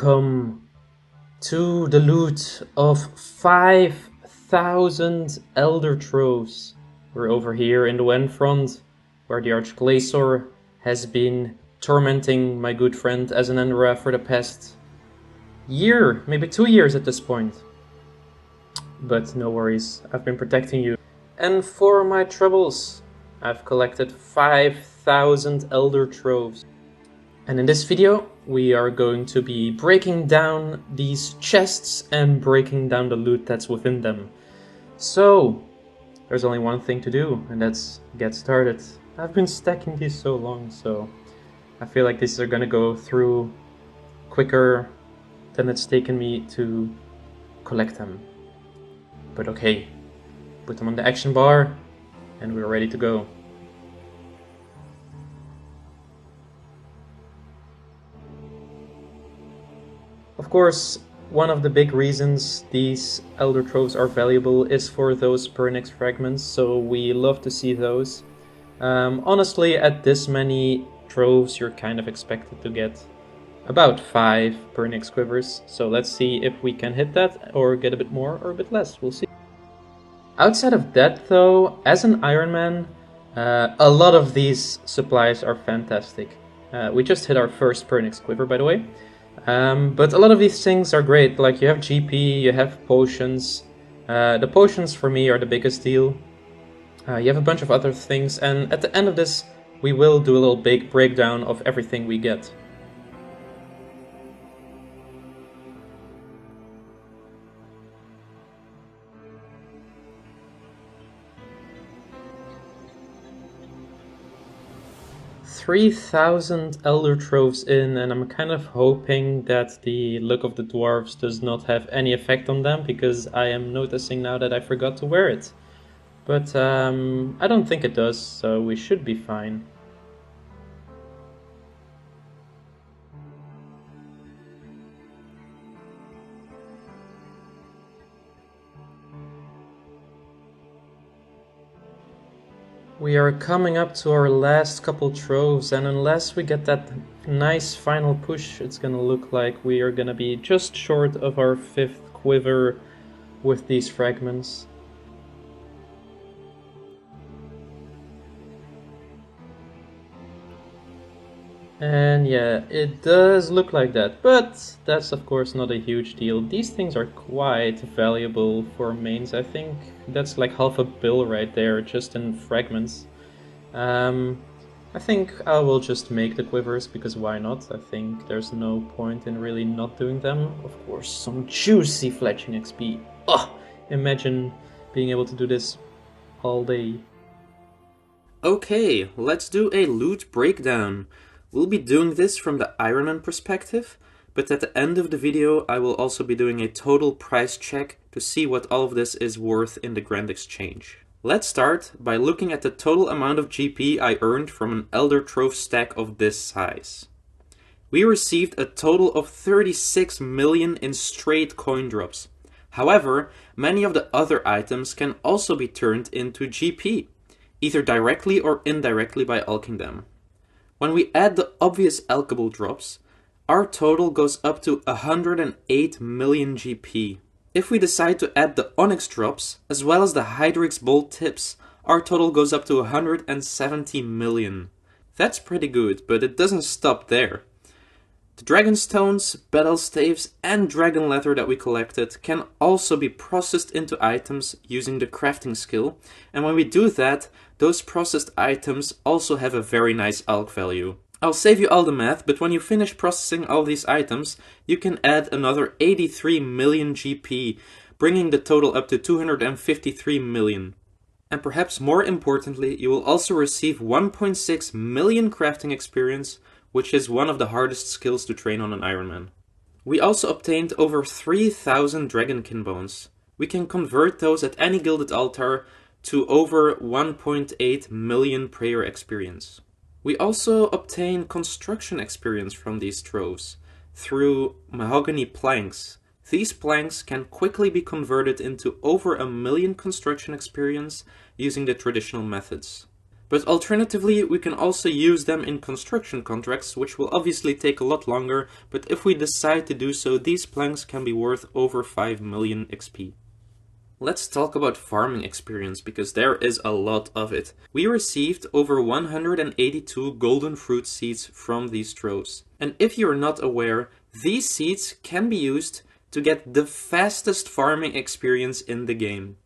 Welcome to the loot of 5,000 Elder Troves. We're over here in the Wen front, where the Archglacior has been tormenting my good friend Azenendra for the past year, maybe 2 years at this point. But no worries, I've been protecting you. And for my troubles, I've collected 5,000 Elder Troves. And in this video, we are going to be breaking down these chests and breaking down the loot that's within them. So, there's only one thing to do, and that's get started. I've been stacking these so long, so I feel like these are gonna go through quicker than it's taken me to collect them. But okay, put them on the action bar, and we're ready to go. Of course, one of the big reasons these Elder Troves are valuable is for those Pernix fragments, so we love to see those. Honestly, at this many Troves, you're kind of expected to get about 5 Pernix Quivers, so let's see if we can hit that, or get a bit more, or a bit less, we'll see. Outside of that though, as an Iron Man, a lot of these supplies are fantastic. We just hit our first Pernix Quiver, by the way. But a lot of these things are great, like you have GP, you have potions. The potions for me are the biggest deal. You have a bunch of other things, and at the end of this we will do a little big breakdown of everything we get. $3,000 Elder Troves in, and I'm kind of hoping that the look of the dwarves does not have any effect on them, because I am noticing now that I forgot to wear it. But I don't think it does, so we should be fine. We are coming up to our last couple troves, and unless we get that nice final push, it's gonna look like we are gonna be just short of our 5th quiver with these fragments. And yeah, it does look like that, but that's of course not a huge deal. These things are quite valuable for mains. I think that's like half a bill right there, just in fragments. I think I will just make the quivers, because why not? I think there's no point in really not doing them. Of course, some juicy fletching XP. Oh, imagine being able to do this all day. Okay, let's do a loot breakdown. We'll be doing this from the Iron Man perspective, but at the end of the video I will also be doing a total price check to see what all of this is worth in the Grand Exchange. Let's start by looking at the total amount of GP I earned from an Elder Trove stack of this size. We received a total of 36 million in straight coin drops. However, many of the other items can also be turned into GP, either directly or indirectly by alching them. When we add the obvious alchable drops, our total goes up to 108 million GP. If we decide to add the onyx drops, as well as the Hydrix bolt tips, our total goes up to 170 million. That's pretty good, but it doesn't stop there. The dragon stones, battle staves, and dragon leather that we collected can also be processed into items using the crafting skill, and when we do that, those processed items also have a very nice alch value. I'll save you all the math, but when you finish processing all these items, you can add another 83 million GP, bringing the total up to 253 million. And perhaps more importantly, you will also receive 1.6 million crafting experience, which is one of the hardest skills to train on an Iron Man. We also obtained over 3,000 Dragonkin bones. We can convert those at any gilded altar to over 1.8 million prayer experience. We also obtain construction experience from these troves through mahogany planks. These planks can quickly be converted into over 1 million construction experience using the traditional methods. But alternatively, we can also use them in construction contracts, which will obviously take a lot longer, but if we decide to do so, these planks can be worth over 5 million XP. Let's talk about farming experience, because there is a lot of it. We received over 182 golden fruit seeds from these troves. And if you're not aware, these seeds can be used to get the fastest farming experience in the game.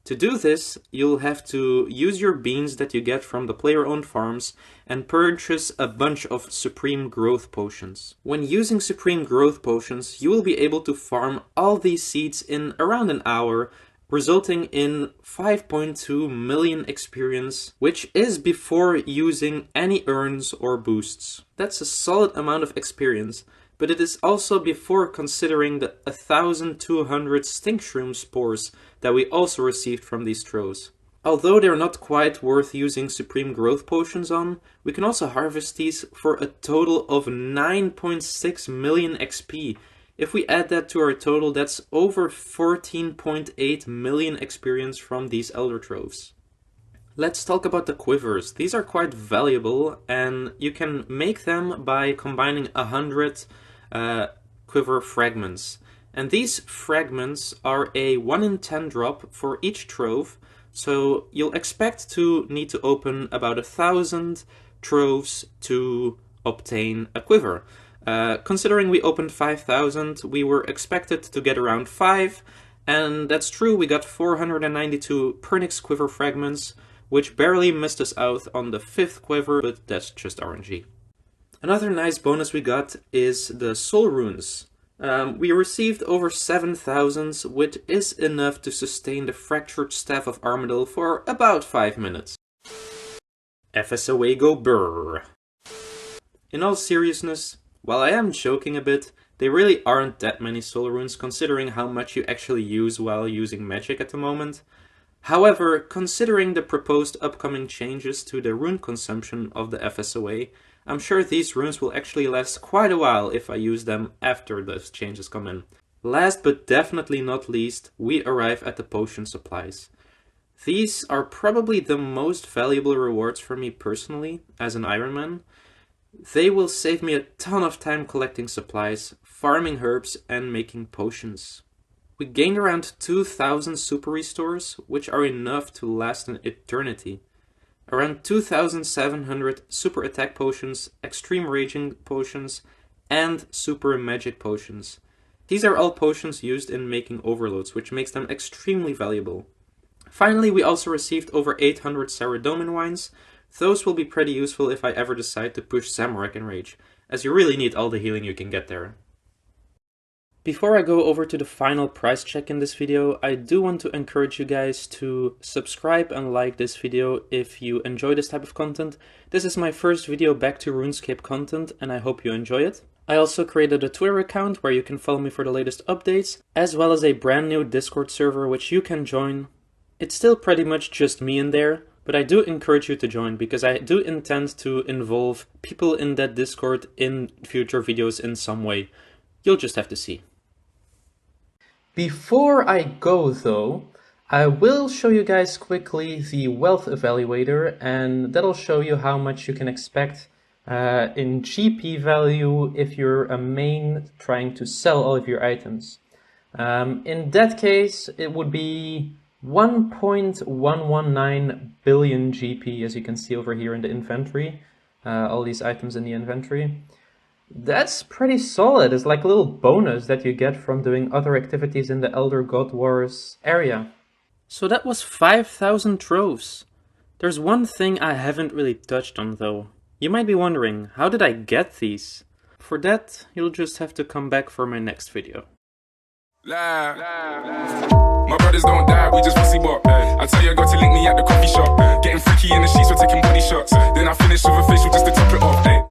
To do this, you'll have to use your beans that you get from the player-owned farms and purchase a bunch of Supreme Growth Potions. When using Supreme Growth Potions, you will be able to farm all these seeds in around an hour, resulting in 5.2 million experience, which is before using any urns or boosts. That's a solid amount of experience, but it is also before considering the 1,200 stink shroom spores that we also received from these troves. Although they're not quite worth using Supreme Growth Potions on, we can also harvest these for a total of 9.6 million XP. If we add that to our total, that's over 14.8 million experience from these Elder Troves. Let's talk about the quivers. These are quite valuable, and you can make them by combining 100 quiver fragments. And these fragments are a 1 in 10 drop for each trove, so you'll expect to need to open about 1,000 troves to obtain a quiver. Considering we opened 5,000, we were expected to get around 5, and that's true, we got 492 Pernix Quiver fragments, which barely missed us out on the 5th quiver, but that's just RNG. Another nice bonus we got is the soul runes. We received over 7,000, which is enough to sustain the Fractured Staff of Armadyl for about 5 minutes. FSOA go brrr. In all seriousness, while I am joking a bit, they really aren't that many soul runes considering how much you actually use while using magic at the moment. However, considering the proposed upcoming changes to the rune consumption of the FSOA, I'm sure these runes will actually last quite a while if I use them after those changes come in. Last but definitely not least, we arrive at the potion supplies. These are probably the most valuable rewards for me personally as an Ironman. They will save me a ton of time collecting supplies, farming herbs and making potions. We gained around 2,000 super restores, which are enough to last an eternity. Around 2,700 super attack potions, extreme raging potions, and super magic potions. These are all potions used in making overloads, which makes them extremely valuable. Finally, we also received over 800 Saradomin wines. Those will be pretty useful if I ever decide to push Zamorak in Rage, as you really need all the healing you can get there. Before I go over to the final price check in this video, I do want to encourage you guys to subscribe and like this video if you enjoy this type of content. This is my first video back to RuneScape content and I hope you enjoy it. I also created a Twitter account where you can follow me for the latest updates, as well as a brand new Discord server which you can join. It's still pretty much just me in there, but I do encourage you to join because I do intend to involve people in that Discord in future videos in some way. You'll just have to see. Before I go though, I will show you guys quickly the wealth evaluator, and that'll show you how much you can expect in GP value if you're a main trying to sell all of your items. In that case, it would be 1.119 billion GP, as you can see over here in the inventory, all these items in the inventory. That's pretty solid. It's like a little bonus that you get from doing other activities in the Elder Godwars area. So that was 5,000 troves. There's one thing I haven't really touched on though. You might be wondering, how did I get these? For that, you'll just have to come back for my next video. My brothers don't die, we just pussy bop. I tell your girl to link me at the coffee shop. Getting freaky in the sheets, we're taking body shots. Then I finish with a facial just to top it off.